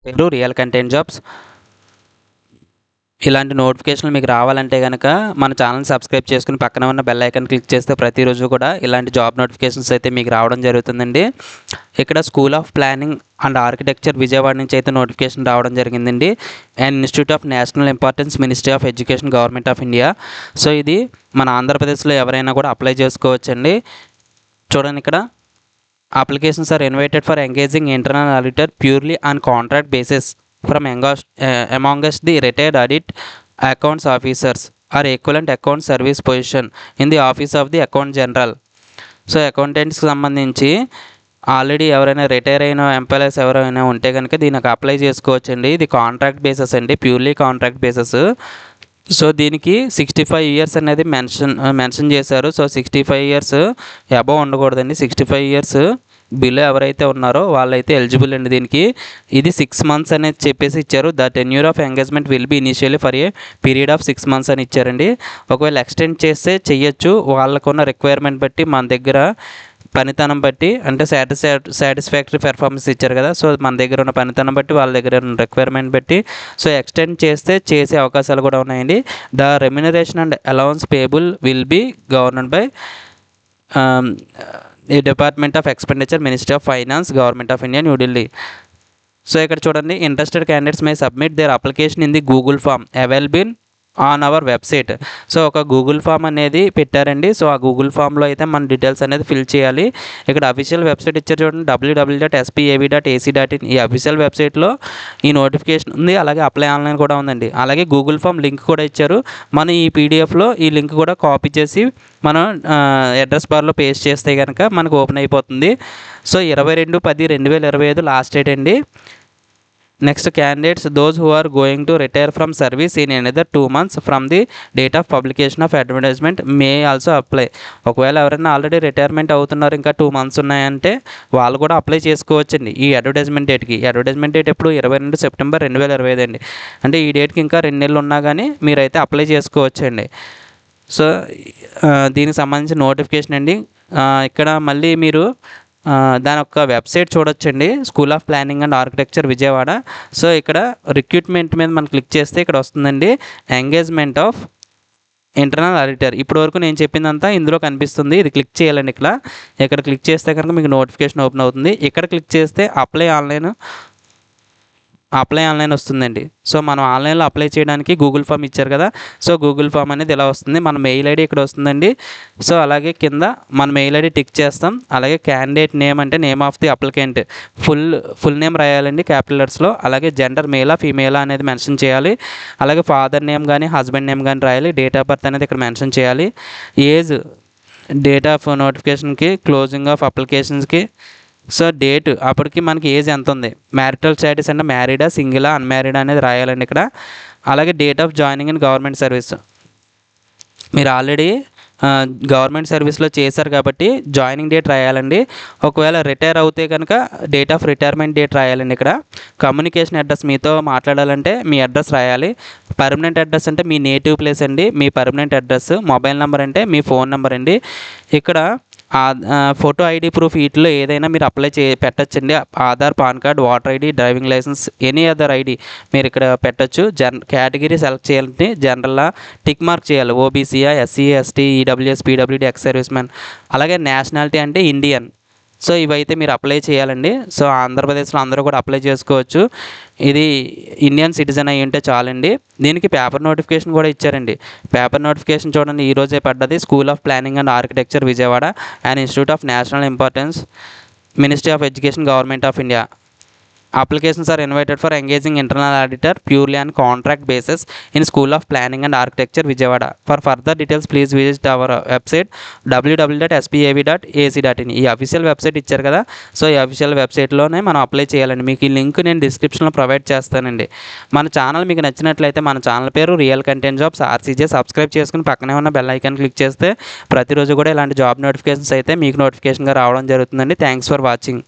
పేరు real content jobs. ఇలాంటి నోటిఫికేషన్లు మీకు రావాలంటే కనుక మన ఛానల్ సబ్స్క్రైబ్ చేసుకుని పక్కన ఉన్న బెల్ ఐకాన్ క్లిక్ చేస్తే ప్రతిరోజు కూడా ఇలాంటి జాబ్ నోటిఫికేషన్స్ అయితే మీకు రావడం జరుగుతుందండి. ఇక్కడ school of planning and architecture Vijayawada నుంచి అయితే నోటిఫికేషన్ రావడం జరిగిందండి. And institute of national importance, ministry of education, government of India. So ఇది మన ఆంధ్రప్రదేశ్లో ఎవరైనా కూడా అప్లై చేసుకోవచ్చండి. చూడండి, ఇక్కడ applications are invited for engaging internal auditor purely on contract basis from amongst the retired audit accounts officers or equivalent account service position in the office of the account general. So అకౌంటెంట్స్కి సంబంధించి already ఎవరైనా retire అయిన employees ఎవరైనా ఉంటే కనుక దీనికి apply చేసుకోవచ్చండి. ఇది కాంట్రాక్ట్ బేసెస్ అండి, ప్యూర్లీ కాంట్రాక్ట్ బేసెస్. సో దీనికి 65 ఇయర్స్ అనేది మెన్షన్ చేశారు. సో 65 ఇయర్స్ అబవ్ ఉండకూడదండి. 65 ఇయర్స్ బిలో ఎవరైతే ఉన్నారో వాళ్ళైతే ఎలిజిబుల్ అండి దీనికి. ఇది 6 months అనేది చెప్పేసి ఇచ్చారు. The tenure of engagement will be initially for a period of 6 months అని ఇచ్చారండి. ఒకవేళ ఎక్స్టెండ్ చేస్తే చెయ్యొచ్చు, వాళ్ళకున్న రిక్వైర్మెంట్ బట్టి, మన దగ్గర పనితనం బట్టి, అంటే సాటిస్ఫాక్టరీ పెర్ఫార్మెన్స్ ఇచ్చారు కదా, సో మన దగ్గర ఉన్న పనితనం బట్టి, వాళ్ళ దగ్గర ఉన్న రిక్వైర్మెంట్ బట్టి సో ఎక్స్టెండ్ చేస్తే చేసే అవకాశాలు కూడా ఉన్నాయండి. The remuneration and allowance payable will be government by ఈ department of expenditure, ministry of finance, government of India, New Delhi. So ఇక్కడ చూడండి, interested candidates may submit their application in the Google form available on our website. So ఒక Google form అనేది పెట్టారండి. So ఆ Google ఫామ్లో అయితే మన డీటెయిల్స్ అనేది ఫిల్ చేయాలి. ఇక్కడ అఫీషియల్ వెబ్సైట్ ఇచ్చారు చూడండి, www.spav.ac.in. ఈ అఫీషియల్ వెబ్సైట్లో ఈ నోటిఫికేషన్ ఉంది, అలాగే అప్లై ఆన్లైన్ కూడా ఉందండి. అలాగే గూగుల్ ఫామ్ లింక్ కూడా ఇచ్చారు. మనం ఈ పీడిఎఫ్లో ఈ లింక్ కూడా కాపీ చేసి మనం అడ్రస్ బార్లో పేస్ట్ చేస్తే కనుక మనకు ఓపెన్ అయిపోతుంది. సో 22/10/2025 లాస్ట్ డేట్ అండి. Next, candidates those who are going to retire from service in another 2 months from the date of publication of advertisement may also apply. ఒకవేళ ఎవరైనా ఆల్రెడీ రిటైర్మెంట్ అవుతున్నారు, ఇంకా 2 months ఉన్నాయంటే వాళ్ళు కూడా అప్లై చేసుకోవచ్చండి ఈ అడ్వర్టైజ్మెంట్ డేట్కి. అడ్వర్టైజ్మెంట్ డేట్ ఎప్పుడు 22 సెప్టెంబర్ 2025 అండి. అంటే ఈ డేట్కి ఇంకా 2 నెలలు ఉన్నా కానీ మీరైతే అప్లై చేసుకోవచ్చండి. సో దీనికి సంబంధించిన నోటిఫికేషన్ అండి. ఇక్కడ మళ్ళీ మీరు దాని యొక్క వెబ్సైట్ చూడొచ్చండి, school of planning and architecture Vijayawada. So ఇక్కడ రిక్రూట్మెంట్ మీద మనం క్లిక్ చేస్తే ఇక్కడ వస్తుందండి ఎంగేజ్మెంట్ ఆఫ్ ఇంటర్నల్ ఆడిటర్. ఇప్పటి వరకు నేను చెప్పిందంతా ఇందులో కనిపిస్తుంది. ఇది క్లిక్ చేయాలండి. ఇక్కడ క్లిక్ చేస్తే కనుక మీకు నోటిఫికేషన్ ఓపెన్ అవుతుంది. ఇక్కడ క్లిక్ చేస్తే అప్లై ఆన్లైన్ వస్తుందండి. సో మనం ఆన్లైన్లో అప్లై చేయడానికి గూగుల్ ఫామ్ ఇచ్చారు కదా, సో గూగుల్ ఫామ్ అనేది ఇలా వస్తుంది. మన మెయిల్ ఐడి ఇక్కడ వస్తుందండి. సో అలాగే కింద మన మెయిల్ ఐడి టిక్ చేస్తాం. అలాగే క్యాండిడేట్ నేమ్ అంటే name of the applicant full name రాయాలండి క్యాపిటల్స్లో. అలాగే జెండర్ మేలా ఫీమేలా అనేది మెన్షన్ చేయాలి. అలాగే ఫాదర్ నేమ్ కానీ హస్బెండ్ నేమ్ కానీ రాయాలి. డేట్ ఆఫ్ బర్త్ అనేది ఇక్కడ మెన్షన్ చేయాలి. ఏజ్, డేట్ ఆఫ్ నోటిఫికేషన్కి, క్లోజింగ్ ఆఫ్ అప్లికేషన్స్కి, సో డేట్ అప్పటికి మనకి ఏజ్ ఎంత ఉంది, మ్యారిటల్ స్టేటస్ అంటే మ్యారీడా, సింగిలా, అన్మ్యారీడా అనేది రాయాలండి ఇక్కడ. అలాగే date of joining in government service, మీరు ఆల్రెడీ గవర్నమెంట్ సర్వీస్లో చేశారు కాబట్టి జాయినింగ్ డేట్ రాయాలండి. ఒకవేళ రిటైర్ అవుతే కనుక డేట్ ఆఫ్ రిటైర్మెంట్ డేట్ రాయాలండి ఇక్కడ. కమ్యూనికేషన్ అడ్రస్, మీతో మాట్లాడాలంటే మీ అడ్రస్ రాయాలి. పర్మనెంట్ అడ్రస్ అంటే మీ నేటివ్ ప్లేస్ అండి, మీ పర్మనెంట్ అడ్రస్. మొబైల్ నెంబర్ అంటే మీ ఫోన్ నెంబర్ అండి. ఇక్కడ ఫోటో ఐడి ప్రూఫ్ వీటిలో ఏదైనా మీరు అప్లై పెట్టచ్చండి. Aadhaar, PAN card, voter ID, driving licence, any other ID మీరు ఇక్కడ పెట్టచ్చు. కేటగిరీ సెలెక్ట్ చేయాలంటే జనరల్లా టిక్ మార్క్ చేయాలి. ఓబీసీయా, SC, ST, EWS, PWD, ex service man. అలాగే నేషనాలిటీ అంటే ఇండియన్. సో ఇవైతే మీరు అప్లై చేయాలండి. సో ఆంధ్రప్రదేశ్లో అందరూ కూడా అప్లై చేసుకోవచ్చు. ఇది ఇండియన్ సిటిజన్ అయ్యి ఉంటే చాలండి. దీనికి పేపర్ నోటిఫికేషన్ కూడా ఇచ్చారండి. పేపర్ నోటిఫికేషన్ చూడండి, ఈరోజే పడ్డది. School of planning and architecture Vijayawada and institute of national importance, ministry of education, government of India. Applications are invited for engaging internal auditor purely on contract basis in School of Planning and Architecture Vijayawada. For further details please visit our website www.spav.ac.in. ఈ official website ఇచ్చారు కదా, so ఈ official వెబ్సైట్లోనే మనం apply చేయాలండి. మీకు ఈ link నేను డిస్క్రిప్షన్లో ప్రొవైడ్ చేస్తానండి. మన ఛానల్ మీకు నచ్చినట్లయితే మన ఛానల్ పేరు రియల్ కంటెంట్ జాబ్స్ ఆర్సీజే, సబ్స్క్రైబ్ చేసుకుని పక్కనే ఉన్న బెల్ ఐకాన్ క్లిక్ చేస్తే ప్రతిరోజు కూడా ఇలాంటి జాబ్ నోటిఫికేషన్స్ అయితే మీకు నోటిఫికేషన్గా రావడం జరుగుతుందండి. Thanks for watching.